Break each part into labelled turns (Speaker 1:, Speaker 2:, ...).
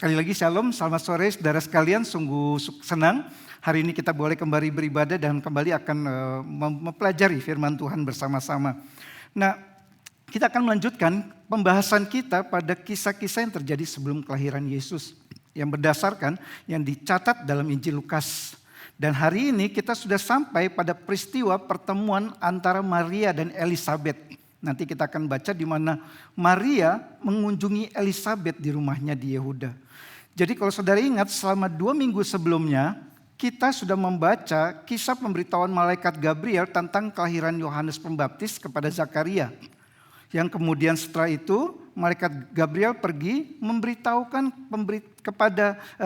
Speaker 1: Sekali lagi shalom, selamat sore saudara sekalian, sungguh senang hari ini kita boleh kembali beribadah dan kembali akan mempelajari firman Tuhan bersama-sama. Nah, kita akan melanjutkan pembahasan kita pada kisah-kisah yang terjadi sebelum kelahiran Yesus yang berdasarkan yang dicatat dalam Injil Lukas. Dan hari ini kita sudah sampai pada peristiwa pertemuan antara Maria dan Elisabet. Nanti kita akan baca di mana Maria mengunjungi Elisabet di rumahnya di Yehuda. Jadi kalau saudara ingat selama 2 minggu sebelumnya kita sudah membaca kisah pemberitahuan malaikat Gabriel tentang kelahiran Yohanes Pembaptis kepada Zakaria. Yang kemudian setelah itu malaikat Gabriel pergi memberitahukan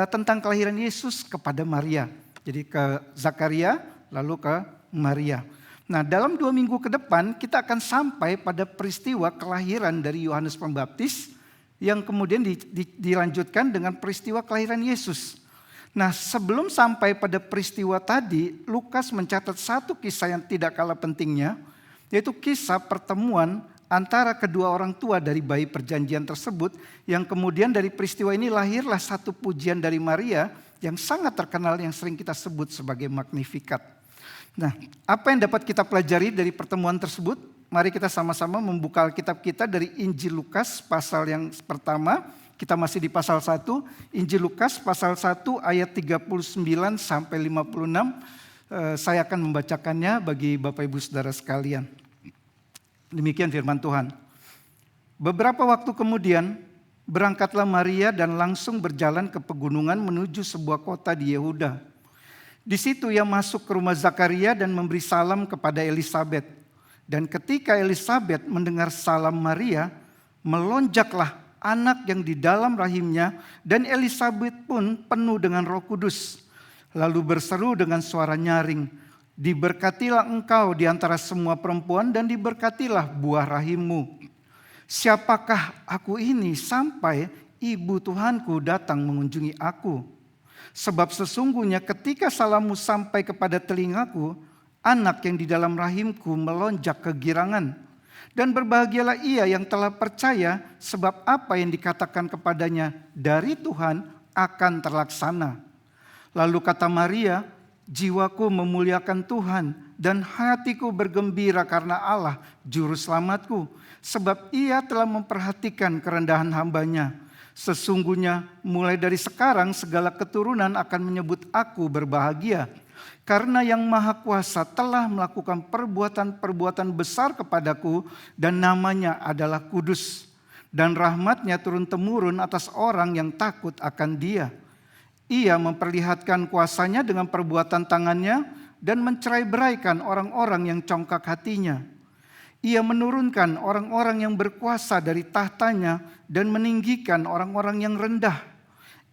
Speaker 1: tentang kelahiran Yesus kepada Maria. Jadi ke Zakaria lalu ke Maria. Nah, dalam 2 minggu ke depan kita akan sampai pada peristiwa kelahiran dari Yohanes Pembaptis yang kemudian dilanjutkan dengan peristiwa kelahiran Yesus. Nah, sebelum sampai pada peristiwa tadi, Lukas mencatat satu kisah yang tidak kalah pentingnya, yaitu kisah pertemuan antara kedua orang tua dari bayi perjanjian tersebut, yang kemudian dari peristiwa ini lahirlah satu pujian dari Maria yang sangat terkenal yang sering kita sebut sebagai Magnificat. Nah, apa yang dapat kita pelajari dari pertemuan tersebut? Mari kita sama-sama membuka Alkitab kita dari Injil Lukas pasal yang pertama. Kita masih di pasal 1. Injil Lukas pasal 1 ayat 39 sampai 56. Saya akan membacakannya bagi Bapak Ibu Saudara sekalian. Demikian firman Tuhan. Beberapa waktu kemudian berangkatlah Maria dan langsung berjalan ke pegunungan menuju sebuah kota di Yehuda. Di situ ia masuk ke rumah Zakaria dan memberi salam kepada Elisabet. Dan ketika Elisabet mendengar salam Maria, melonjaklah anak yang di dalam rahimnya, dan Elisabet pun penuh dengan Roh Kudus. Lalu berseru dengan suara nyaring, "Diberkatilah engkau di antara semua perempuan dan diberkatilah buah rahimmu. Siapakah aku ini sampai ibu Tuhanku datang mengunjungi aku? Sebab sesungguhnya ketika salammu sampai kepada telingaku, anak yang di dalam rahimku melonjak kegirangan. Dan berbahagialah ia yang telah percaya, sebab apa yang dikatakan kepadanya dari Tuhan akan terlaksana." Lalu kata Maria, "Jiwaku memuliakan Tuhan dan hatiku bergembira karena Allah Juru Selamatku. Sebab ia telah memperhatikan kerendahan hambanya. Sesungguhnya mulai dari sekarang segala keturunan akan menyebut aku berbahagia. Karena Yang Maha Kuasa telah melakukan perbuatan-perbuatan besar kepadaku dan namanya adalah kudus. Dan rahmatnya turun-temurun atas orang yang takut akan Dia. Ia memperlihatkan kuasanya dengan perbuatan tangannya dan mencerai-beraikan orang-orang yang congkak hatinya. Ia menurunkan orang-orang yang berkuasa dari tahtanya dan meninggikan orang-orang yang rendah.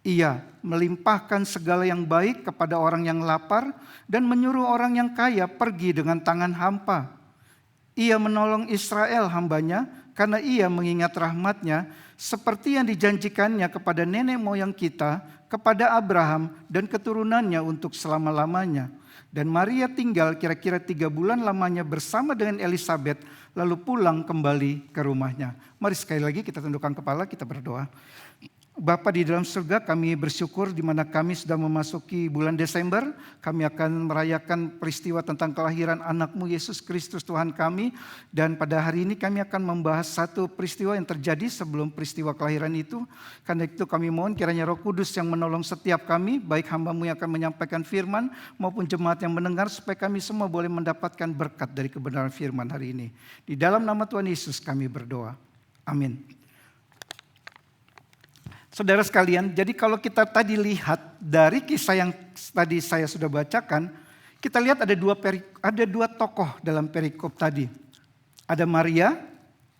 Speaker 1: Ia melimpahkan segala yang baik kepada orang yang lapar dan menyuruh orang yang kaya pergi dengan tangan hampa. Ia menolong Israel hambanya karena ia mengingat rahmatnya seperti yang dijanjikannya kepada nenek moyang kita, kepada Abraham dan keturunannya untuk selama-lamanya. Dan Maria tinggal kira-kira 3 bulan lamanya bersama dengan Elisabet lalu pulang kembali ke rumahnya. Mari sekali lagi kita tundukkan kepala, kita berdoa. Bapa di dalam surga, kami bersyukur di mana kami sudah memasuki bulan Desember. Kami akan merayakan peristiwa tentang kelahiran anak-Mu Yesus Kristus Tuhan kami. Dan pada hari ini kami akan membahas satu peristiwa yang terjadi sebelum peristiwa kelahiran itu. Karena itu kami mohon kiranya Roh Kudus yang menolong setiap kami, baik hamba-Mu yang akan menyampaikan firman maupun jemaat yang mendengar, supaya kami semua boleh mendapatkan berkat dari kebenaran firman hari ini. Di dalam nama Tuhan Yesus kami berdoa. Amin. Saudara sekalian, jadi kalau kita tadi lihat dari kisah yang tadi saya sudah bacakan, kita lihat ada dua tokoh dalam perikop tadi. Ada Maria,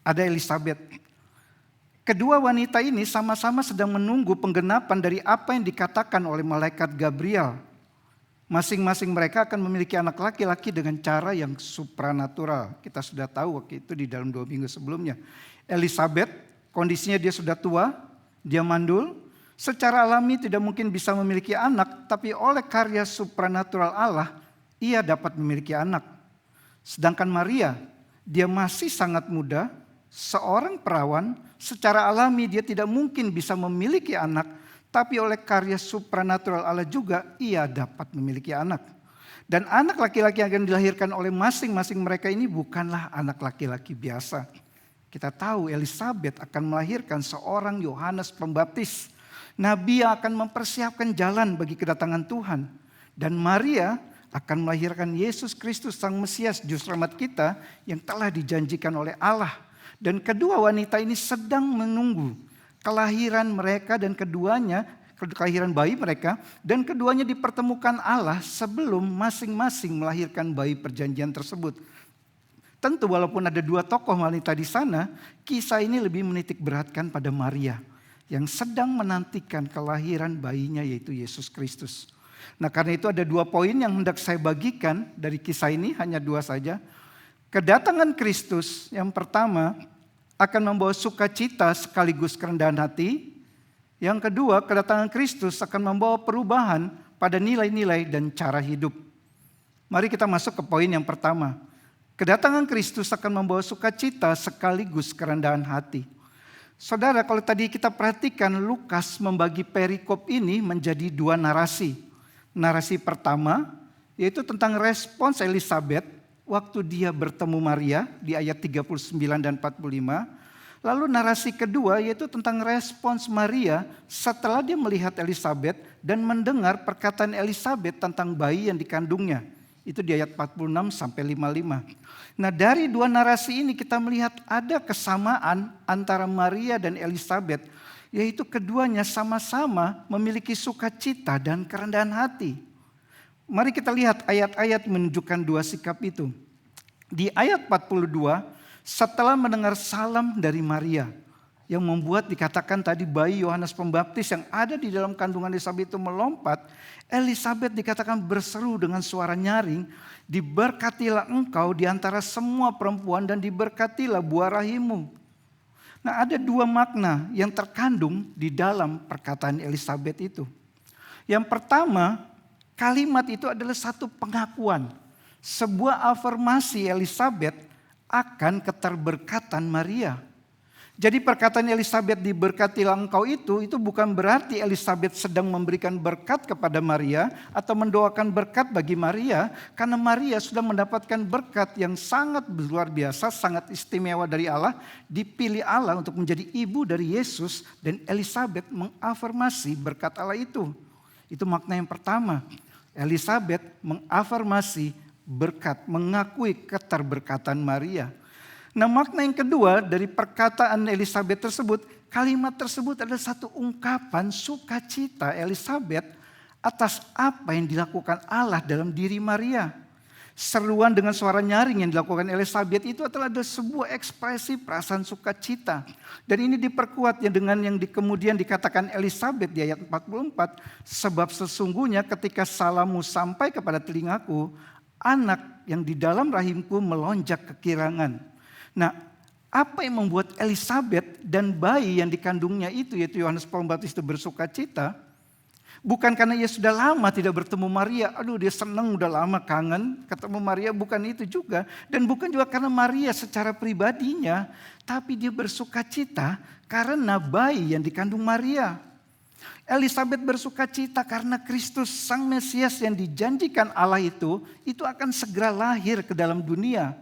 Speaker 1: ada Elisabet. Kedua wanita ini sama-sama sedang menunggu penggenapan dari apa yang dikatakan oleh malaikat Gabriel. Masing-masing mereka akan memiliki anak laki-laki dengan cara yang supranatural. Kita sudah tahu waktu itu di dalam 2 minggu sebelumnya. Elisabet, kondisinya dia sudah tua. Dia mandul, secara alami tidak mungkin bisa memiliki anak, tapi oleh karya supranatural Allah, ia dapat memiliki anak. Sedangkan Maria, dia masih sangat muda, seorang perawan, secara alami dia tidak mungkin bisa memiliki anak, tapi oleh karya supranatural Allah juga ia dapat memiliki anak. Dan anak laki-laki yang akan dilahirkan oleh masing-masing mereka ini bukanlah anak laki-laki biasa. Kita tahu Elisabet akan melahirkan seorang Yohanes Pembaptis. Nabi yang akan mempersiapkan jalan bagi kedatangan Tuhan. Dan Maria akan melahirkan Yesus Kristus Sang Mesias, Juru Selamat kita yang telah dijanjikan oleh Allah. Dan kedua wanita ini sedang menunggu kelahiran mereka dan kelahiran bayi mereka. Dan keduanya dipertemukan Allah sebelum masing-masing melahirkan bayi perjanjian tersebut. Tentu walaupun ada dua tokoh wanita di sana, kisah ini lebih menitik beratkan pada Maria yang sedang menantikan kelahiran bayinya yaitu Yesus Kristus. Nah karena itu ada dua poin yang hendak saya bagikan dari kisah ini, hanya dua saja. Kedatangan Kristus yang pertama akan membawa sukacita sekaligus kerendahan hati. Yang kedua, kedatangan Kristus akan membawa perubahan pada nilai-nilai dan cara hidup. Mari kita masuk ke poin yang pertama. Kedatangan Kristus akan membawa sukacita sekaligus kerendahan hati. Saudara, kalau tadi kita perhatikan Lukas membagi perikop ini menjadi dua narasi. Narasi pertama yaitu tentang respons Elisabet waktu dia bertemu Maria di ayat 39 dan 45. Lalu narasi kedua yaitu tentang respons Maria setelah dia melihat Elisabet dan mendengar perkataan Elisabet tentang bayi yang dikandungnya. Itu di ayat 46 sampai 55. Nah dari dua narasi ini kita melihat ada kesamaan antara Maria dan Elisabet. Yaitu keduanya sama-sama memiliki sukacita dan kerendahan hati. Mari kita lihat ayat-ayat menunjukkan dua sikap itu. Di ayat 42, setelah mendengar salam dari Maria, yang membuat dikatakan tadi bayi Yohanes Pembaptis yang ada di dalam kandungan Elisabet itu melompat, Elisabet dikatakan berseru dengan suara nyaring, diberkatilah engkau di antara semua perempuan dan diberkatilah buah rahimmu. Nah ada dua makna yang terkandung di dalam perkataan Elisabet itu. Yang pertama, kalimat itu adalah satu pengakuan, sebuah afirmasi Elisabet akan keterberkatan Maria. Jadi perkataan Elisabet diberkatilah engkau itu bukan berarti Elisabet sedang memberikan berkat kepada Maria atau mendoakan berkat bagi Maria, karena Maria sudah mendapatkan berkat yang sangat luar biasa, sangat istimewa dari Allah, dipilih Allah untuk menjadi ibu dari Yesus, dan Elisabet mengafirmasi berkat Allah itu. Itu makna yang pertama. Elisabet mengafirmasi berkat, mengakui keterberkatan Maria. Nah makna yang kedua dari perkataan Elisabet tersebut, kalimat tersebut adalah satu ungkapan sukacita Elisabet atas apa yang dilakukan Allah dalam diri Maria. Seruan dengan suara nyaring yang dilakukan Elisabet itu adalah sebuah ekspresi perasaan sukacita. Dan ini diperkuat dengan yang kemudian dikatakan Elisabet di ayat 44. Sebab sesungguhnya ketika salammu sampai kepada telingaku, anak yang di dalam rahimku melonjak kekirangan. Nah, apa yang membuat Elisabet dan bayi yang dikandungnya itu, yaitu Yohanes Pembaptis itu bersukacita? Bukan karena ia sudah lama tidak bertemu Maria. Aduh dia senang udah lama kangen ketemu Maria. Bukan itu juga. Dan bukan juga karena Maria secara pribadinya. Tapi dia bersukacita karena bayi yang dikandung Maria. Elisabet bersukacita karena Kristus Sang Mesias yang dijanjikan Allah itu akan segera lahir ke dalam dunia.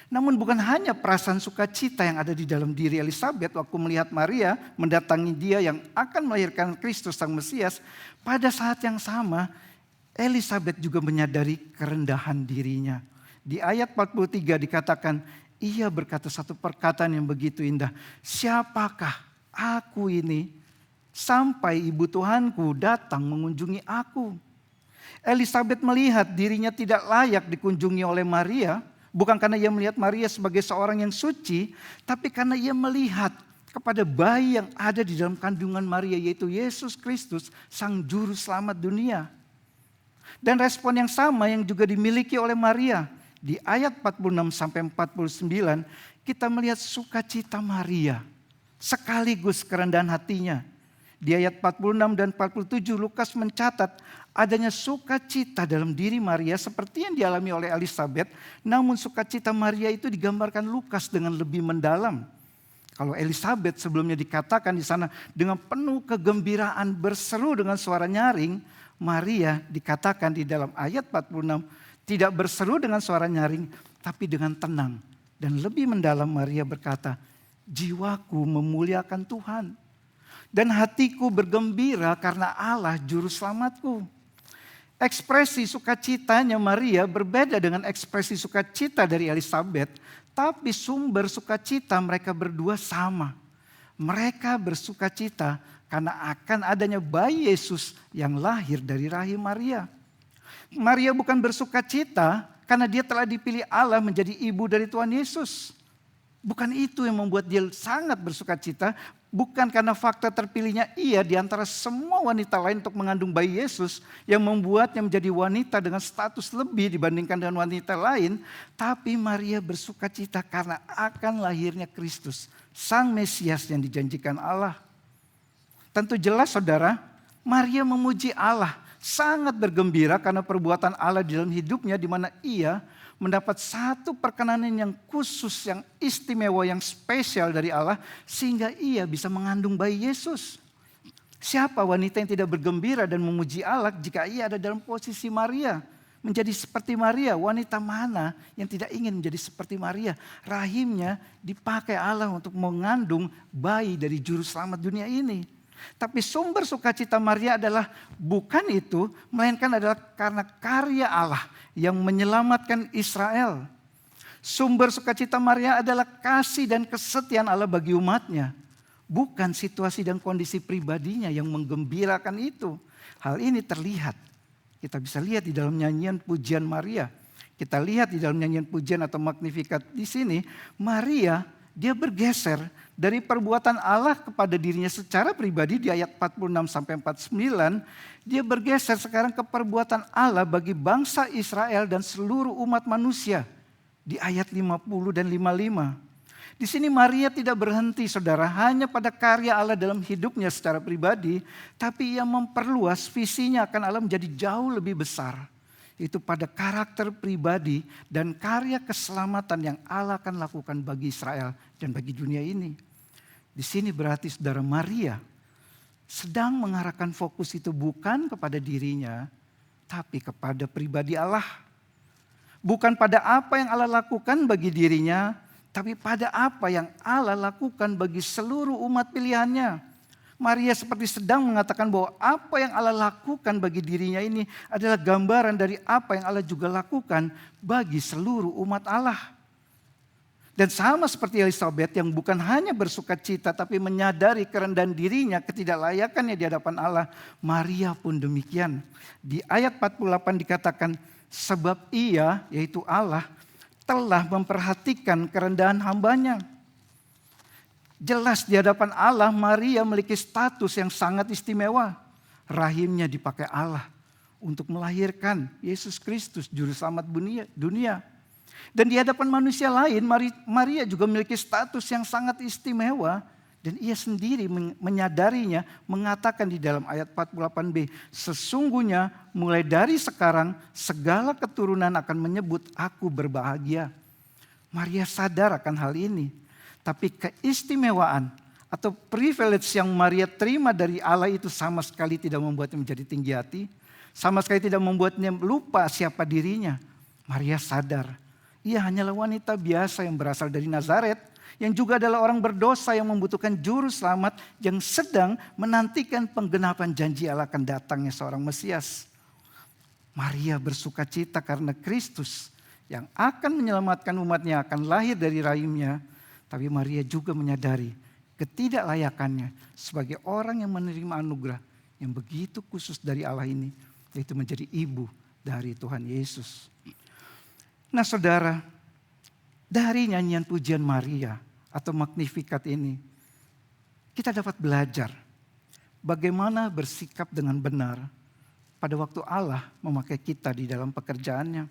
Speaker 1: Namun bukan hanya perasaan sukacita yang ada di dalam diri Elisabet waktu melihat Maria mendatangi dia yang akan melahirkan Kristus Sang Mesias. Pada saat yang sama Elisabet juga menyadari kerendahan dirinya. Di ayat 43 dikatakan, ia berkata satu perkataan yang begitu indah. Siapakah aku ini sampai ibu Tuhanku datang mengunjungi aku? Elisabet melihat dirinya tidak layak dikunjungi oleh Maria. Bukan karena ia melihat Maria sebagai seorang yang suci, tapi karena ia melihat kepada bayi yang ada di dalam kandungan Maria, yaitu Yesus Kristus, Sang Juru Selamat dunia. Dan respon yang sama yang juga dimiliki oleh Maria. Di ayat 46 sampai 49, kita melihat sukacita Maria sekaligus kerendahan hatinya. Di ayat 46 dan 47 Lukas mencatat adanya sukacita dalam diri Maria seperti yang dialami oleh Elisabet. Namun sukacita Maria itu digambarkan Lukas dengan lebih mendalam. Kalau Elizabeth sebelumnya dikatakan di sana dengan penuh kegembiraan berseru dengan suara nyaring, Maria dikatakan di dalam ayat 46 tidak berseru dengan suara nyaring tapi dengan tenang. Dan lebih mendalam Maria berkata, jiwaku memuliakan Tuhan dan hatiku bergembira karena Allah juru selamatku. Ekspresi sukacitanya Maria berbeda dengan ekspresi sukacita dari Elizabeth, tapi sumber sukacita mereka berdua sama. Mereka bersukacita karena akan adanya bayi Yesus yang lahir dari rahim Maria. Maria bukan bersukacita karena dia telah dipilih Allah menjadi ibu dari Tuhan Yesus. Bukan itu yang membuat dia sangat bersukacita, bukan karena fakta terpilihnya ia di antara semua wanita lain untuk mengandung bayi Yesus yang membuatnya menjadi wanita dengan status lebih dibandingkan dengan wanita lain, tapi Maria bersukacita karena akan lahirnya Kristus, Sang Mesias yang dijanjikan Allah. Tentu jelas saudara, Maria memuji Allah, sangat bergembira karena perbuatan Allah di dalam hidupnya di mana ia mendapat satu perkenanan yang khusus, yang istimewa, yang spesial dari Allah sehingga ia bisa mengandung bayi Yesus. Siapa wanita yang tidak bergembira dan memuji Allah jika ia ada dalam posisi Maria? Menjadi seperti Maria, wanita mana yang tidak ingin menjadi seperti Maria? Rahimnya dipakai Allah untuk mengandung bayi dari juru selamat dunia ini. Tapi sumber sukacita Maria adalah bukan itu, melainkan adalah karena karya Allah yang menyelamatkan Israel. Sumber sukacita Maria adalah kasih dan kesetiaan Allah bagi umatnya. Bukan situasi dan kondisi pribadinya yang menggembirakan itu. Hal ini terlihat. Kita bisa lihat di dalam nyanyian pujian Maria. Kita lihat di dalam nyanyian pujian atau Magnificat di sini. Maria dia bergeser dari perbuatan Allah kepada dirinya secara pribadi di ayat 46 sampai 49, dia bergeser sekarang ke perbuatan Allah bagi bangsa Israel dan seluruh umat manusia di ayat 50 dan 55. Di sini Maria tidak berhenti saudara hanya pada karya Allah dalam hidupnya secara pribadi, tapi ia memperluas visinya akan Allah menjadi jauh lebih besar. Itu pada karakter pribadi dan karya keselamatan yang Allah akan lakukan bagi Israel dan bagi dunia ini. Di sini berarti saudara Maria sedang mengarahkan fokus itu bukan kepada dirinya, tapi kepada pribadi Allah. Bukan pada apa yang Allah lakukan bagi dirinya, tapi pada apa yang Allah lakukan bagi seluruh umat pilihannya. Maria seperti sedang mengatakan bahwa apa yang Allah lakukan bagi dirinya ini adalah gambaran dari apa yang Allah juga lakukan bagi seluruh umat Allah. Dan sama seperti Elizabeth yang bukan hanya bersukacita tapi menyadari kerendahan dirinya, ketidaklayakannya di hadapan Allah, Maria pun demikian. Di ayat 48 dikatakan, sebab ia, yaitu Allah, telah memperhatikan kerendahan hambanya. Jelas di hadapan Allah Maria memiliki status yang sangat istimewa. Rahimnya dipakai Allah untuk melahirkan Yesus Kristus juru selamat dunia. Dan di hadapan manusia lain Maria juga memiliki status yang sangat istimewa. Dan ia sendiri menyadarinya, mengatakan di dalam ayat 48b, sesungguhnya mulai dari sekarang segala keturunan akan menyebut aku berbahagia. Maria sadar akan hal ini. Tapi keistimewaan atau privilege yang Maria terima dari Allah itu sama sekali tidak membuatnya menjadi tinggi hati. Sama sekali tidak membuatnya lupa siapa dirinya. Maria sadar, ia hanyalah wanita biasa yang berasal dari Nazaret. Yang juga adalah orang berdosa yang membutuhkan juru selamat yang sedang menantikan penggenapan janji Allah akan datangnya seorang Mesias. Maria bersukacita karena Kristus yang akan menyelamatkan umatnya akan lahir dari rahimnya. Tapi Maria juga menyadari ketidaklayakannya sebagai orang yang menerima anugerah yang begitu khusus dari Allah ini, yaitu menjadi ibu dari Tuhan Yesus. Nah saudara, dari nyanyian pujian Maria atau Magnificat ini, kita dapat belajar bagaimana bersikap dengan benar pada waktu Allah memakai kita di dalam pekerjaannya.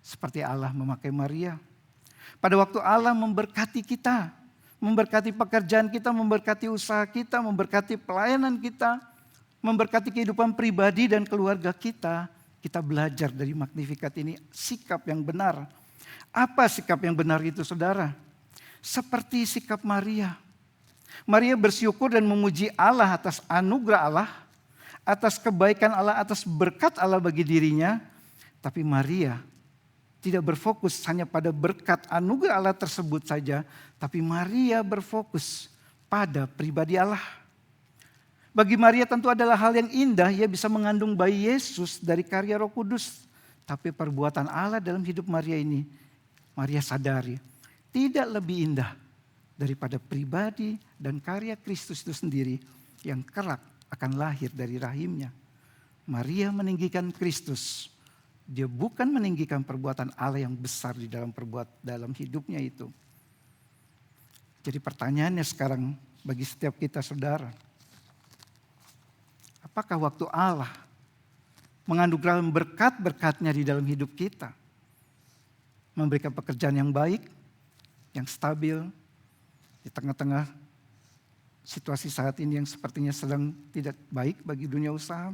Speaker 1: Seperti Allah memakai Maria. Pada waktu Allah memberkati kita, memberkati pekerjaan kita, memberkati usaha kita, memberkati pelayanan kita, memberkati kehidupan pribadi dan keluarga kita, kita belajar dari Magnificat ini sikap yang benar. Apa sikap yang benar itu saudara? seperti sikap Maria. Maria bersyukur dan memuji Allah atas anugerah Allah, atas kebaikan Allah, atas berkat Allah bagi dirinya. Tapi Maria tidak berfokus hanya pada berkat anugerah Allah tersebut saja, tapi Maria berfokus pada pribadi Allah. Bagi Maria tentu adalah hal yang indah, ia bisa mengandung bayi Yesus dari karya Roh Kudus. Tapi perbuatan Allah dalam hidup Maria ini, Maria sadari, tidak lebih indah daripada pribadi dan karya Kristus itu sendiri yang kelak akan lahir dari rahimnya. Maria meninggikan Kristus. Dia bukan meninggikan perbuatan Allah yang besar di dalam hidupnya itu. Jadi pertanyaannya sekarang bagi setiap kita saudara. Apakah waktu Allah menganugerahkan berkat-berkatnya di dalam hidup kita, memberikan pekerjaan yang baik, yang stabil, di tengah-tengah situasi saat ini yang sepertinya sedang tidak baik bagi dunia usaha.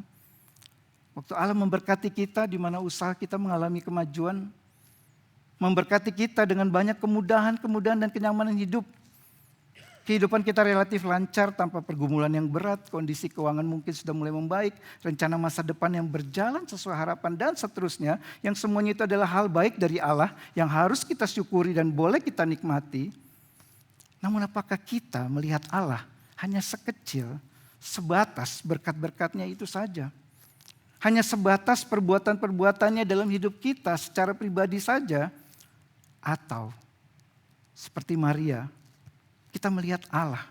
Speaker 1: Waktu Allah memberkati kita di mana usaha kita mengalami kemajuan, memberkati kita dengan banyak kemudahan dan kenyamanan hidup. Kehidupan kita relatif lancar tanpa pergumulan yang berat, kondisi keuangan mungkin sudah mulai membaik, rencana masa depan yang berjalan sesuai harapan dan seterusnya. Yang semuanya itu adalah hal baik dari Allah yang harus kita syukuri dan boleh kita nikmati. Namun apakah kita melihat Allah hanya sebatas berkat-berkatnya itu saja? Hanya sebatas perbuatan-perbuatannya dalam hidup kita secara pribadi saja? Atau seperti Maria, kita melihat Allah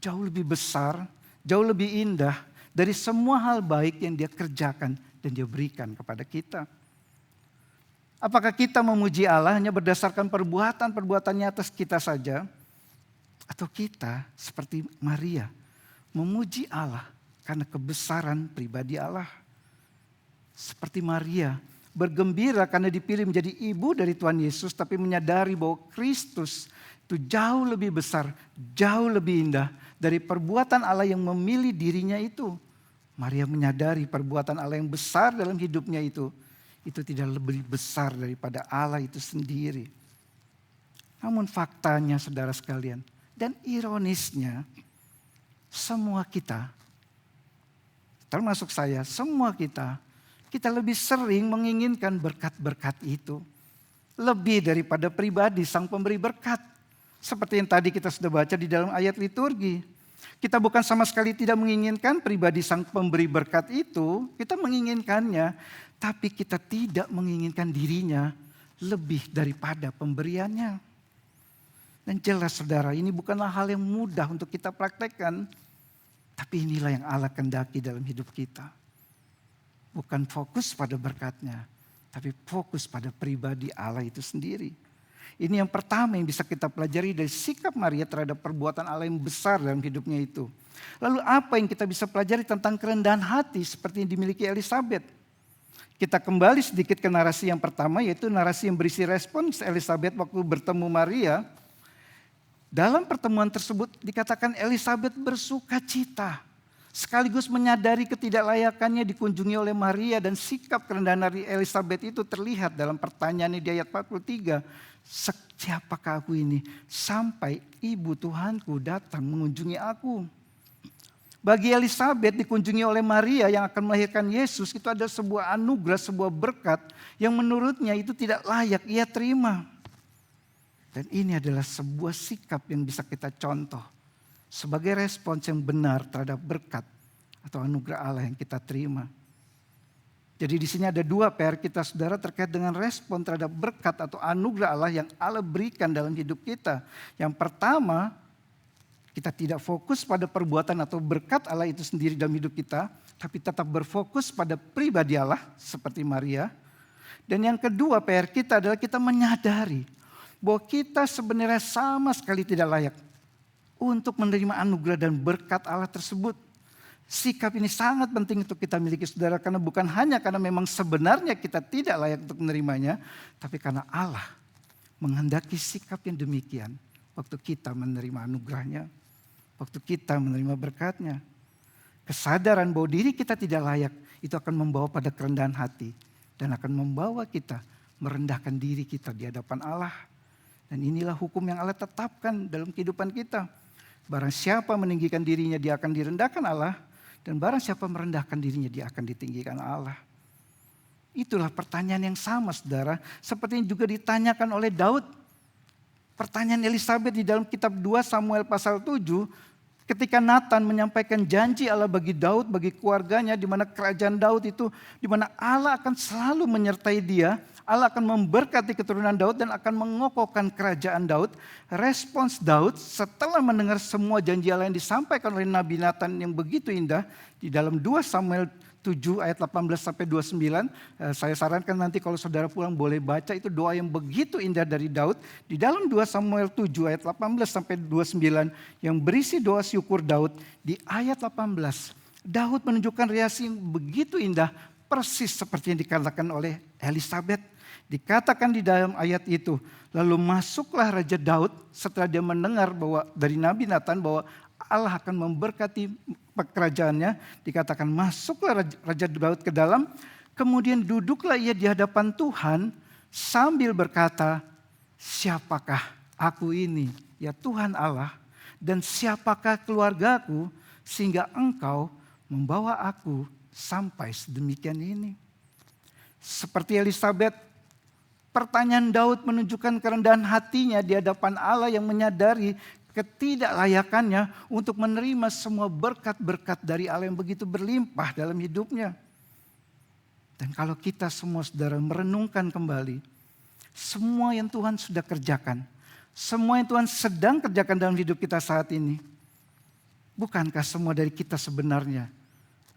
Speaker 1: jauh lebih besar, jauh lebih indah dari semua hal baik yang Dia kerjakan dan Dia berikan kepada kita. Apakah kita memuji Allah hanya berdasarkan perbuatan-perbuatannya atas kita saja? Atau kita seperti Maria memuji Allah karena kebesaran pribadi Allah? Seperti Maria bergembira karena dipilih menjadi ibu dari Tuhan Yesus, tapi menyadari bahwa Kristus itu jauh lebih besar, jauh lebih indah dari perbuatan Allah yang memilih dirinya itu. Maria menyadari perbuatan Allah yang besar dalam hidupnya itu tidak lebih besar daripada Allah itu sendiri. Namun faktanya saudara sekalian, dan ironisnya, semua kita, termasuk saya, semua kita lebih sering menginginkan berkat-berkat itu. Lebih daripada pribadi sang pemberi berkat. Seperti yang tadi kita sudah baca di dalam ayat liturgi. Kita bukan sama sekali tidak menginginkan pribadi sang pemberi berkat itu. Kita menginginkannya. Tapi kita tidak menginginkan dirinya lebih daripada pemberiannya. Dan jelas saudara, ini bukanlah hal yang mudah untuk kita praktekkan. Tapi inilah yang Allah kehendaki dalam hidup kita. Bukan fokus pada berkatnya, tapi fokus pada pribadi Allah itu sendiri. Ini yang pertama yang bisa kita pelajari dari sikap Maria terhadap perbuatan Allah yang besar dalam hidupnya itu. Lalu apa yang kita bisa pelajari tentang kerendahan hati seperti yang dimiliki Elizabeth? Kita kembali sedikit ke narasi yang pertama, yaitu narasi yang berisi respons Elizabeth waktu bertemu Maria. Dalam pertemuan tersebut dikatakan Elizabeth bersuka cita, sekaligus menyadari ketidaklayakannya dikunjungi oleh Maria, dan sikap kerendahan dari Elizabeth itu terlihat dalam pertanyaannya di ayat 43. Siapakah aku ini sampai ibu Tuhanku datang mengunjungi aku? Bagi Elizabeth dikunjungi oleh Maria yang akan melahirkan Yesus itu adalah sebuah anugerah, sebuah berkat yang menurutnya itu tidak layak ia terima. Dan ini adalah sebuah sikap yang bisa kita contoh sebagai respons yang benar terhadap berkat atau anugerah Allah yang kita terima. Jadi di sini ada dua PR kita saudara terkait dengan respon terhadap berkat atau anugerah Allah yang Allah berikan dalam hidup kita. Yang pertama, kita tidak fokus pada perbuatan atau berkat Allah itu sendiri dalam hidup kita, tapi tetap berfokus pada pribadi Allah seperti Maria. Dan yang kedua PR kita adalah kita menyadari bahwa kita sebenarnya sama sekali tidak layak untuk menerima anugerah dan berkat Allah tersebut. Sikap ini sangat penting untuk kita miliki saudara, karena bukan hanya karena memang sebenarnya kita tidak layak untuk menerimanya, tapi karena Allah menghendaki sikap yang demikian waktu kita menerima anugerahnya, waktu kita menerima berkatnya. Kesadaran bahwa diri kita tidak layak itu akan membawa pada kerendahan hati dan akan membawa kita merendahkan diri kita di hadapan Allah. Dan inilah hukum yang Allah tetapkan dalam kehidupan kita. Barang siapa meninggikan dirinya, dia akan direndahkan Allah. Dan barang siapa merendahkan dirinya, dia akan ditinggikan Allah. Itulah pertanyaan yang sama, saudara. Seperti yang juga ditanyakan oleh Daud. Pertanyaan Elisabet di dalam kitab 2 Samuel pasal 7. Ketika Nathan menyampaikan janji Allah bagi Daud, bagi keluarganya, di mana kerajaan Daud itu, di mana Allah akan selalu menyertai dia. Allah akan memberkati keturunan Daud dan akan mengokohkan kerajaan Daud. Respons Daud setelah mendengar semua janji Allah yang disampaikan oleh Nabi Nathan yang begitu indah. Di dalam 2 Samuel 7 ayat 18 sampai 29. Saya sarankan nanti kalau saudara pulang boleh baca itu doa yang begitu indah dari Daud. Di dalam 2 Samuel 7 ayat 18 sampai 29 yang berisi doa syukur Daud. Di ayat 18 Daud menunjukkan reaksi yang begitu indah persis seperti yang dikatakan oleh Elisabet. Dikatakan di dalam ayat itu, lalu masuklah Raja Daud setelah dia mendengar bahwa dari Nabi Nathan bahwa Allah akan memberkati kerajaannya. Dikatakan masuklah Raja Daud ke dalam, kemudian duduklah ia di hadapan Tuhan sambil berkata, siapakah aku ini ya Tuhan Allah, dan siapakah keluargaku sehingga engkau membawa aku sampai sedemikian ini. Seperti Elisabet, pertanyaan Daud menunjukkan kerendahan hatinya di hadapan Allah yang menyadari ketidaklayakannya untuk menerima semua berkat-berkat dari Allah yang begitu berlimpah dalam hidupnya. Dan kalau kita semua saudara merenungkan kembali, semua yang Tuhan sudah kerjakan, semua yang Tuhan sedang kerjakan dalam hidup kita saat ini, bukankah semua dari kita sebenarnya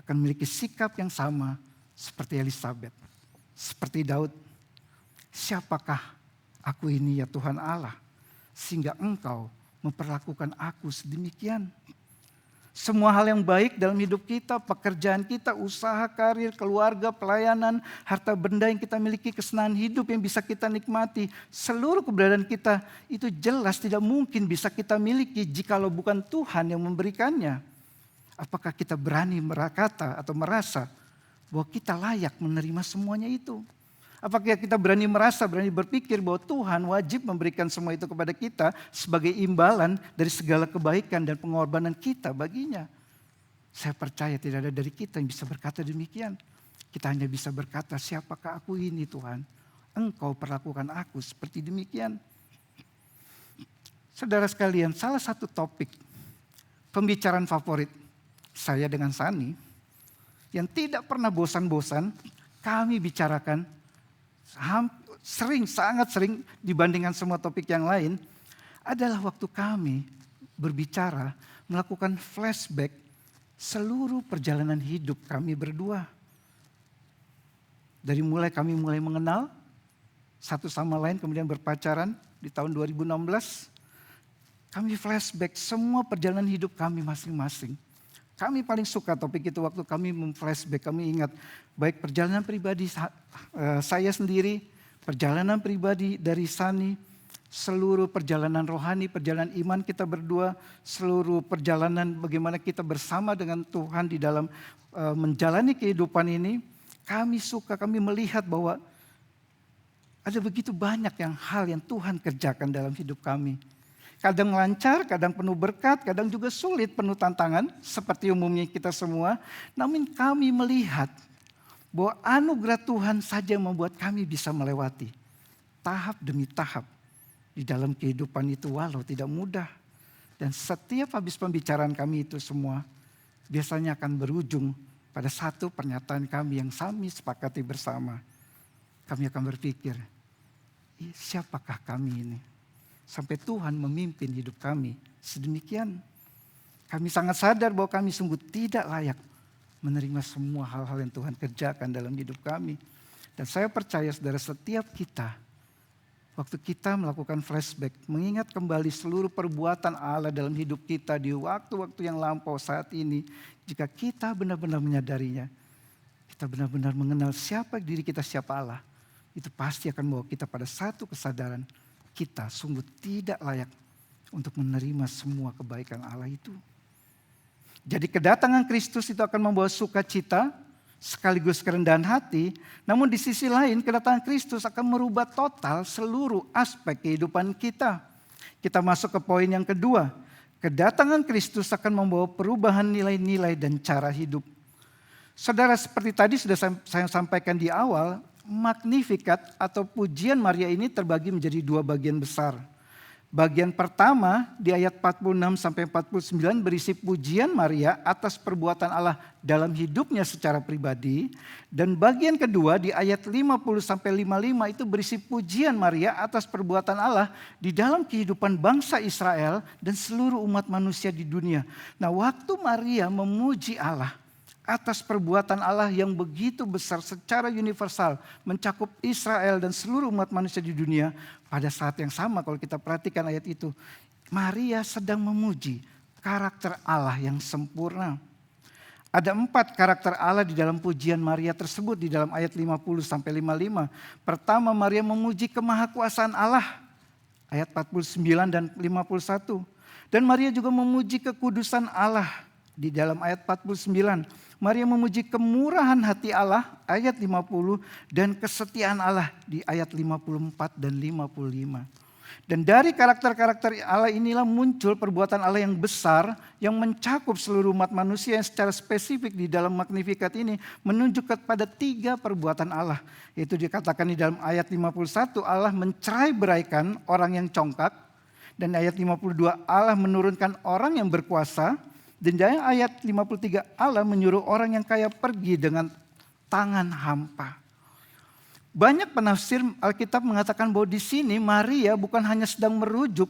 Speaker 1: akan memiliki sikap yang sama seperti Elisabet, seperti Daud? Siapakah aku ini ya Tuhan Allah, sehingga engkau memperlakukan aku sedemikian. Semua hal yang baik dalam hidup kita, pekerjaan kita, usaha, karir, keluarga, pelayanan, harta benda yang kita miliki, kesenangan hidup yang bisa kita nikmati, seluruh keberadaan kita itu jelas tidak mungkin bisa kita miliki jikalau bukan Tuhan yang memberikannya. Apakah kita berani berkata atau merasa bahwa kita layak menerima semuanya itu? Apakah kita berani berpikir bahwa Tuhan wajib memberikan semua itu kepada kita sebagai imbalan dari segala kebaikan dan pengorbanan kita baginya? Saya percaya tidak ada dari kita yang bisa berkata demikian. Kita hanya bisa berkata, siapakah aku ini Tuhan? Engkau perlakukan aku seperti demikian. Saudara sekalian, salah satu topik pembicaraan favorit saya dengan Sani yang tidak pernah bosan-bosan kami bicarakan, sangat sering dibandingkan semua topik yang lain, adalah waktu kami berbicara, melakukan flashback seluruh perjalanan hidup kami berdua. Dari kami mulai mengenal satu sama lain, kemudian berpacaran di tahun 2016. Kami flashback semua perjalanan hidup kami masing-masing. Kami paling suka topik itu waktu kami memflashback, kami ingat baik perjalanan pribadi saya sendiri, perjalanan pribadi dari Sani, seluruh perjalanan rohani, perjalanan iman kita berdua, seluruh perjalanan bagaimana kita bersama dengan Tuhan di dalam menjalani kehidupan ini. Kami melihat bahwa ada begitu banyak hal yang Tuhan kerjakan dalam hidup kami. Kadang lancar, kadang penuh berkat, kadang juga sulit, penuh tantangan, seperti umumnya kita semua. Namun kami melihat bahwa anugerah Tuhan saja membuat kami bisa melewati tahap demi tahap di dalam kehidupan itu, walau tidak mudah. Dan setiap habis pembicaraan kami itu semua, biasanya akan berujung pada satu pernyataan kami yang kami sepakati bersama. Kami akan berpikir, siapakah kami ini? Sampai Tuhan memimpin hidup kami sedemikian. Kami sangat sadar bahwa kami sungguh tidak layak menerima semua hal-hal yang Tuhan kerjakan dalam hidup kami. Dan saya percaya saudara, setiap kita, waktu kita melakukan flashback, mengingat kembali seluruh perbuatan Allah dalam hidup kita di waktu-waktu yang lampau saat ini, jika kita benar-benar menyadarinya, kita benar-benar mengenal siapa diri kita, siapa Allah, itu pasti akan membawa kita pada satu kesadaran, kita sungguh tidak layak untuk menerima semua kebaikan Allah itu. Jadi kedatangan Kristus itu akan membawa sukacita, sekaligus kerendahan hati. Namun di sisi lain kedatangan Kristus akan merubah total seluruh aspek kehidupan kita. Kita masuk ke poin yang kedua. Kedatangan Kristus akan membawa perubahan nilai-nilai dan cara hidup. Saudara, seperti tadi sudah saya sampaikan di awal, Magnificat atau pujian Maria ini terbagi menjadi dua bagian besar. Bagian pertama di ayat 46 sampai 49 berisi pujian Maria atas perbuatan Allah dalam hidupnya secara pribadi. Dan bagian kedua di ayat 50 sampai 55 itu berisi pujian Maria atas perbuatan Allah di dalam kehidupan bangsa Israel dan seluruh umat manusia di dunia. Nah, waktu Maria memuji Allah atas perbuatan Allah yang begitu besar secara universal, mencakup Israel dan seluruh umat manusia di dunia. Pada saat yang sama kalau kita perhatikan ayat itu, Maria sedang memuji karakter Allah yang sempurna. Ada 4 karakter Allah di dalam pujian Maria tersebut di dalam ayat 50 sampai 55. Pertama, Maria memuji kemahakuasaan Allah, ayat 49 dan 51. Dan Maria juga memuji kekudusan Allah di dalam ayat 49. Maria memuji kemurahan hati Allah, ayat 50, dan kesetiaan Allah di ayat 54 dan 55. Dan dari karakter-karakter Allah inilah muncul perbuatan Allah yang besar yang mencakup seluruh umat manusia yang secara spesifik di dalam Magnificat ini menunjuk kepada 3 perbuatan Allah. Yaitu dikatakan di dalam ayat 51 Allah mencerai-beraikan orang yang congkak. Dan ayat 52 Allah menurunkan orang yang berkuasa. Dan dari ayat 53 Allah menyuruh orang yang kaya pergi dengan tangan hampa. Banyak penafsir Alkitab mengatakan bahwa di sini Maria bukan hanya sedang merujuk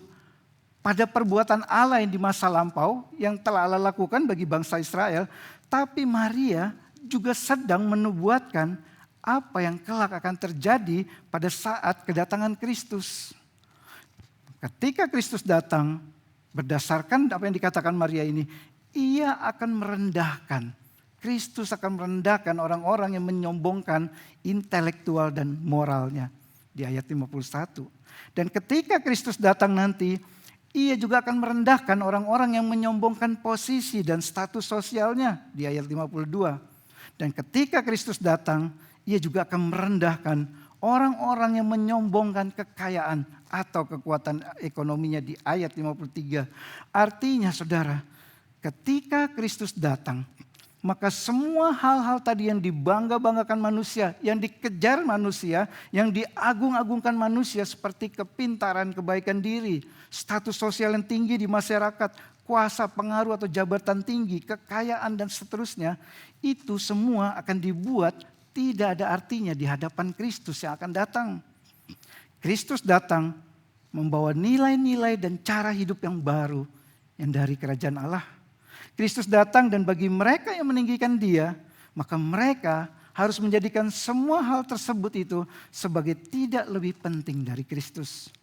Speaker 1: pada perbuatan Allah yang di masa lampau yang telah Allah lakukan bagi bangsa Israel, tapi Maria juga sedang menubuatkan apa yang kelak akan terjadi pada saat kedatangan Kristus. Ketika Kristus datang, berdasarkan apa yang dikatakan Maria ini, ia akan merendahkan, Kristus akan merendahkan orang-orang yang menyombongkan intelektual dan moralnya. Di ayat 51. Dan ketika Kristus datang nanti, ia juga akan merendahkan orang-orang yang menyombongkan posisi dan status sosialnya. Di ayat 52. Dan ketika Kristus datang, ia juga akan merendahkan orang-orang yang menyombongkan kekayaan atau kekuatan ekonominya di ayat 53. Artinya saudara, ketika Kristus datang, maka semua hal-hal tadi yang dibangga-banggakan manusia, yang dikejar manusia, yang diagung-agungkan manusia seperti kepintaran, kebaikan diri, status sosial yang tinggi di masyarakat, kuasa, pengaruh atau jabatan tinggi, kekayaan dan seterusnya, itu semua akan dibuat tidak ada artinya di hadapan Kristus yang akan datang. Kristus datang membawa nilai-nilai dan cara hidup yang baru yang dari kerajaan Allah. Kristus datang dan bagi mereka yang meninggikan Dia, maka mereka harus menjadikan semua hal tersebut itu sebagai tidak lebih penting dari Kristus.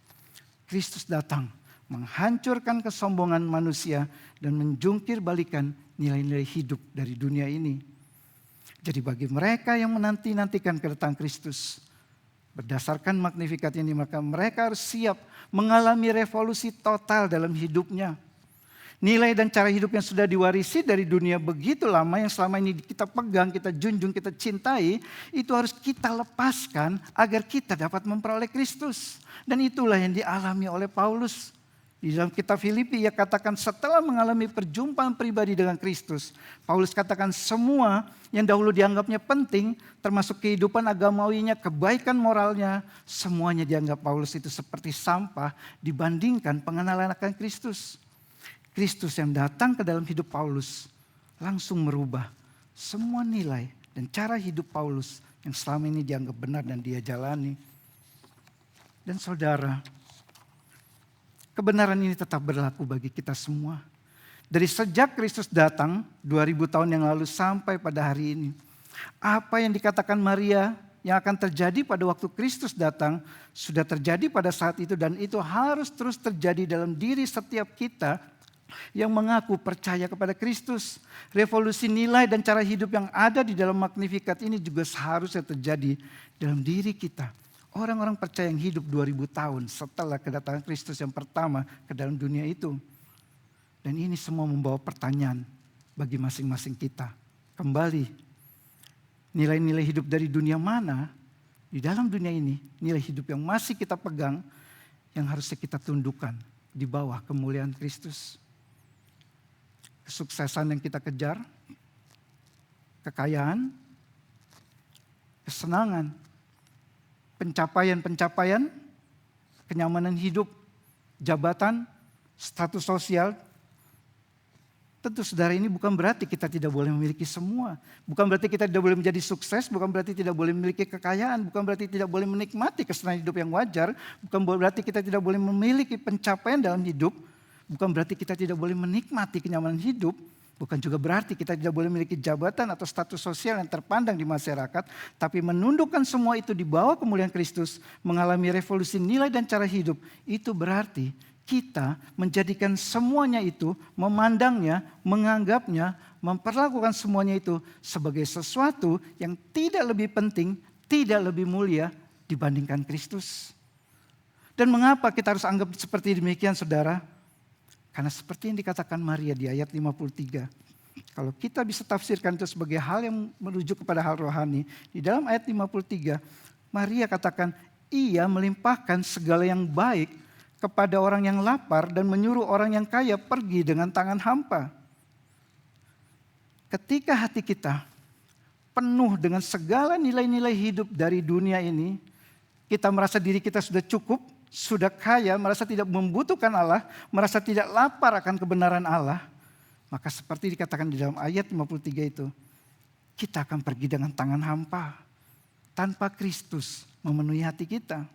Speaker 1: Kristus datang menghancurkan kesombongan manusia dan menjungkir balikan nilai-nilai hidup dari dunia ini. Jadi bagi mereka yang menanti-nantikan kedatangan Kristus, berdasarkan Magnificat ini, maka mereka harus siap mengalami revolusi total dalam hidupnya. Nilai dan cara hidup yang sudah diwarisi dari dunia begitu lama, yang selama ini kita pegang, kita junjung, kita cintai, itu harus kita lepaskan agar kita dapat memperoleh Kristus. Dan itulah yang dialami oleh Paulus. Di dalam kitab Filipi ia katakan setelah mengalami perjumpaan pribadi dengan Kristus, Paulus katakan semua yang dahulu dianggapnya penting, termasuk kehidupan agamawinya, kebaikan moralnya, semuanya dianggap Paulus itu seperti sampah dibandingkan pengenalan akan Kristus. Kristus yang datang ke dalam hidup Paulus langsung merubah semua nilai dan cara hidup Paulus yang selama ini dianggap benar dan dia jalani. Dan saudara, kebenaran ini tetap berlaku bagi kita semua. Dari sejak Kristus datang 2000 tahun yang lalu sampai pada hari ini. Apa yang dikatakan Maria yang akan terjadi pada waktu Kristus datang sudah terjadi pada saat itu, dan itu harus terus terjadi dalam diri setiap kita yang mengaku percaya kepada Kristus. Revolusi nilai dan cara hidup yang ada di dalam Magnificat ini juga seharusnya terjadi dalam diri kita. Orang-orang percaya yang hidup 2000 tahun setelah kedatangan Kristus yang pertama ke dalam dunia itu. Dan ini semua membawa pertanyaan bagi masing-masing kita. Kembali, nilai-nilai hidup dari dunia mana di dalam dunia ini, nilai hidup yang masih kita pegang, yang harusnya kita tundukkan di bawah kemuliaan Kristus. Kesuksesan yang kita kejar, kekayaan, kesenangan, pencapaian-pencapaian, kenyamanan hidup, jabatan, status sosial. Tentu saudara, ini bukan berarti kita tidak boleh memiliki semua. Bukan berarti kita tidak boleh menjadi sukses, bukan berarti tidak boleh memiliki kekayaan, bukan berarti tidak boleh menikmati kesenangan hidup yang wajar, bukan berarti kita tidak boleh memiliki pencapaian dalam hidup, bukan berarti kita tidak boleh menikmati kenyamanan hidup, bukan juga berarti kita tidak boleh memiliki jabatan atau status sosial yang terpandang di masyarakat, tapi menundukkan semua itu di bawah kemuliaan Kristus, mengalami revolusi nilai dan cara hidup, itu berarti kita menjadikan semuanya itu, memandangnya, menganggapnya, memperlakukan semuanya itu sebagai sesuatu yang tidak lebih penting, tidak lebih mulia dibandingkan Kristus. Dan mengapa kita harus anggap seperti demikian, saudara? Karena seperti yang dikatakan Maria di ayat 53. Kalau kita bisa tafsirkan itu sebagai hal yang merujuk kepada hal rohani. Di dalam ayat 53, Maria katakan, ia melimpahkan segala yang baik kepada orang yang lapar dan menyuruh orang yang kaya pergi dengan tangan hampa. Ketika hati kita penuh dengan segala nilai-nilai hidup dari dunia ini, kita merasa diri kita sudah cukup, sudah kaya, merasa tidak membutuhkan Allah, merasa tidak lapar akan kebenaran Allah, maka seperti dikatakan di dalam ayat 53 itu, kita akan pergi dengan tangan hampa, tanpa Kristus memenuhi hati kita.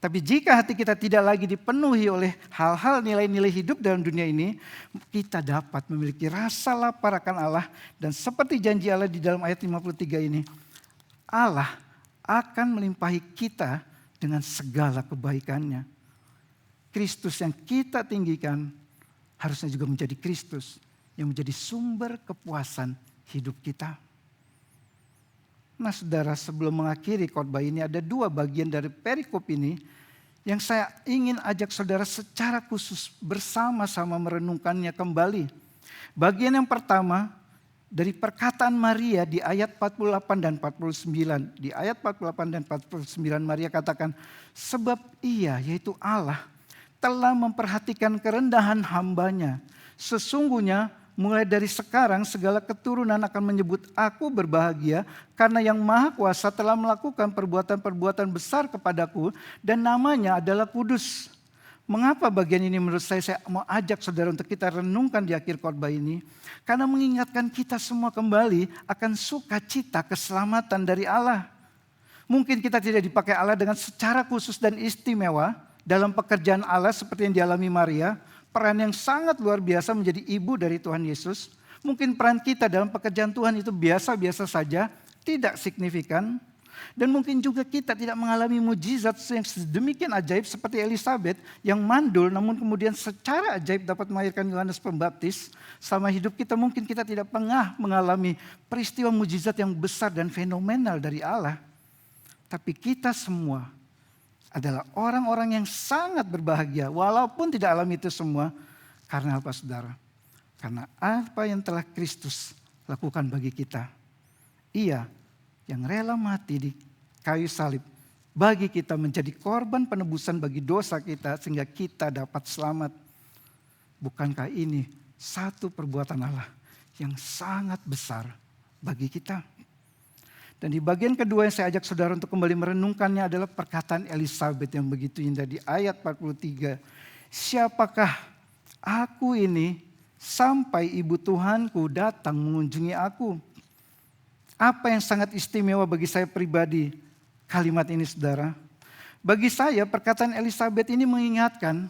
Speaker 1: Tapi jika hati kita tidak lagi dipenuhi oleh hal-hal nilai-nilai hidup dalam dunia ini, kita dapat memiliki rasa lapar akan Allah. Dan seperti janji Allah di dalam ayat 53 ini, Allah akan melimpahi kita dengan segala kebaikannya. Kristus yang kita tinggikan harusnya juga menjadi Kristus yang menjadi sumber kepuasan hidup kita. Nah saudara, sebelum mengakhiri khotbah ini ada dua bagian dari perikop ini yang saya ingin ajak saudara secara khusus bersama-sama merenungkannya kembali. Bagian yang pertama dari perkataan Maria di ayat 48 dan 49. Di ayat 48 dan 49 Maria katakan, sebab ia yaitu Allah telah memperhatikan kerendahan hambanya. Sesungguhnya mulai dari sekarang segala keturunan akan menyebut aku berbahagia karena yang Maha Kuasa telah melakukan perbuatan-perbuatan besar kepadaku dan namanya adalah kudus. Mengapa bagian ini menurut saya mau ajak saudara untuk kita renungkan di akhir khotbah ini? Karena mengingatkan kita semua kembali akan sukacita keselamatan dari Allah. Mungkin kita tidak dipakai Allah dengan secara khusus dan istimewa dalam pekerjaan Allah seperti yang dialami Maria. Peran yang sangat luar biasa menjadi ibu dari Tuhan Yesus. Mungkin peran kita dalam pekerjaan Tuhan itu biasa-biasa saja, tidak signifikan. Dan mungkin juga kita tidak mengalami mujizat yang sedemikian ajaib seperti Elizabeth yang mandul namun kemudian secara ajaib dapat melahirkan Yohanes Pembaptis. Selama hidup kita mungkin kita tidak pernah mengalami peristiwa mujizat yang besar dan fenomenal dari Allah. Tapi kita semua adalah orang-orang yang sangat berbahagia walaupun tidak alami itu semua. Karena apa saudara? Karena apa yang telah Kristus lakukan bagi kita. Ia yang rela mati di kayu salib bagi kita menjadi korban penebusan bagi dosa kita sehingga kita dapat selamat. Bukankah ini satu perbuatan Allah yang sangat besar bagi kita? Dan di bagian kedua yang saya ajak saudara untuk kembali merenungkannya adalah perkataan Elizabeth yang begitu indah di ayat 43. Siapakah aku ini sampai ibu Tuhanku datang mengunjungi aku? Apa yang sangat istimewa bagi saya pribadi kalimat ini saudara? Bagi saya perkataan Elizabeth ini mengingatkan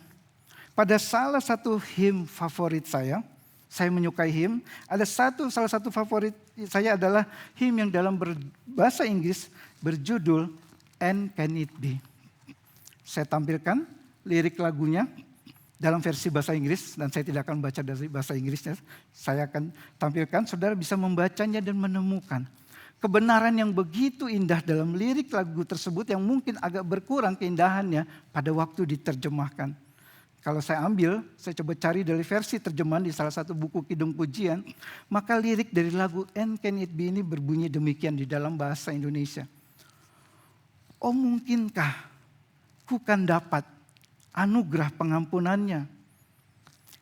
Speaker 1: pada salah satu hymn favorit saya. Saya menyukai hymn. Ada salah satu favorit saya adalah hymn yang dalam bahasa Inggris berjudul And Can It Be. Saya tampilkan lirik lagunya dalam versi bahasa Inggris dan saya tidak akan baca dari bahasa Inggrisnya. Saya akan tampilkan, saudara bisa membacanya dan menemukan kebenaran yang begitu indah dalam lirik lagu tersebut yang mungkin agak berkurang keindahannya pada waktu diterjemahkan. Kalau saya coba cari dari versi terjemahan di salah satu buku Kidung Pujian, maka lirik dari lagu And Can It Be ini berbunyi demikian di dalam bahasa Indonesia. Oh mungkinkah ku kan dapat anugerah pengampunannya.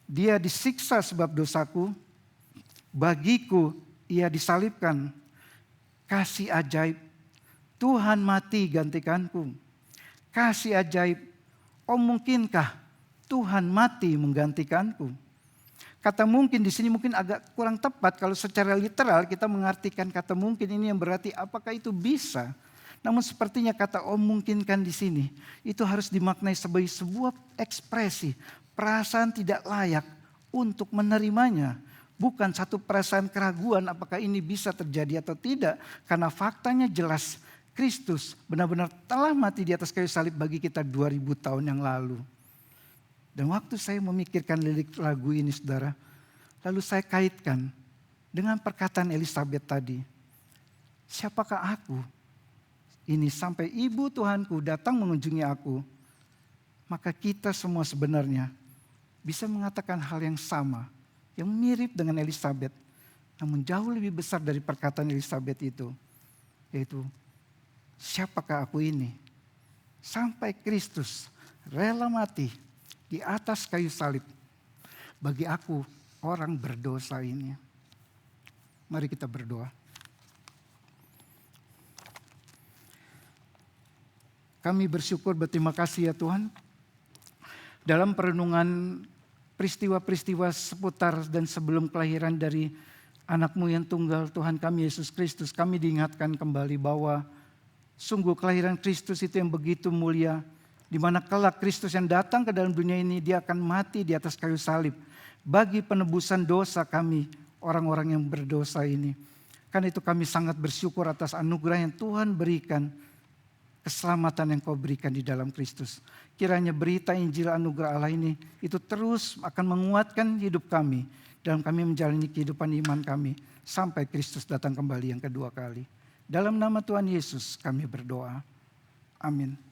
Speaker 1: Dia disiksa sebab dosaku, bagiku ia disalibkan. Kasih ajaib, Tuhan mati gantikanku. Kasih ajaib, oh mungkinkah Tuhan mati menggantikanku. Kata mungkin di sini mungkin agak kurang tepat kalau secara literal kita mengartikan kata mungkin ini yang berarti apakah itu bisa. Namun sepertinya kata mungkinkan di sini itu harus dimaknai sebagai sebuah ekspresi perasaan tidak layak untuk menerimanya. Bukan satu perasaan keraguan apakah ini bisa terjadi atau tidak. Karena faktanya jelas Kristus benar-benar telah mati di atas kayu salib bagi kita 2000 tahun yang lalu. Dan waktu saya memikirkan lirik lagu ini saudara, lalu saya kaitkan dengan perkataan Elisabeth tadi. Siapakah aku? Ini sampai ibu Tuhanku datang mengunjungi aku. Maka kita semua sebenarnya bisa mengatakan hal yang sama. Yang mirip dengan Elisabeth. Namun jauh lebih besar dari perkataan Elisabeth itu. Yaitu, siapakah aku ini? Sampai Kristus rela mati di atas kayu salib bagi aku orang berdosa ini. Mari kita berdoa. Kami bersyukur berterima kasih ya Tuhan. Dalam perenungan peristiwa-peristiwa seputar dan sebelum kelahiran dari anak-Mu yang tunggal Tuhan kami Yesus Kristus, kami diingatkan kembali bahwa sungguh kelahiran Kristus itu yang begitu mulia, di mana kelak Kristus yang datang ke dalam dunia ini, dia akan mati di atas kayu salib bagi penebusan dosa kami, orang-orang yang berdosa ini. Karena itu kami sangat bersyukur atas anugerah yang Tuhan berikan, keselamatan yang Kau berikan di dalam Kristus. Kiranya berita Injil anugerah Allah ini itu terus akan menguatkan hidup kami dalam kami menjalani kehidupan iman kami sampai Kristus datang kembali yang kedua kali. Dalam nama Tuhan Yesus kami berdoa. Amin.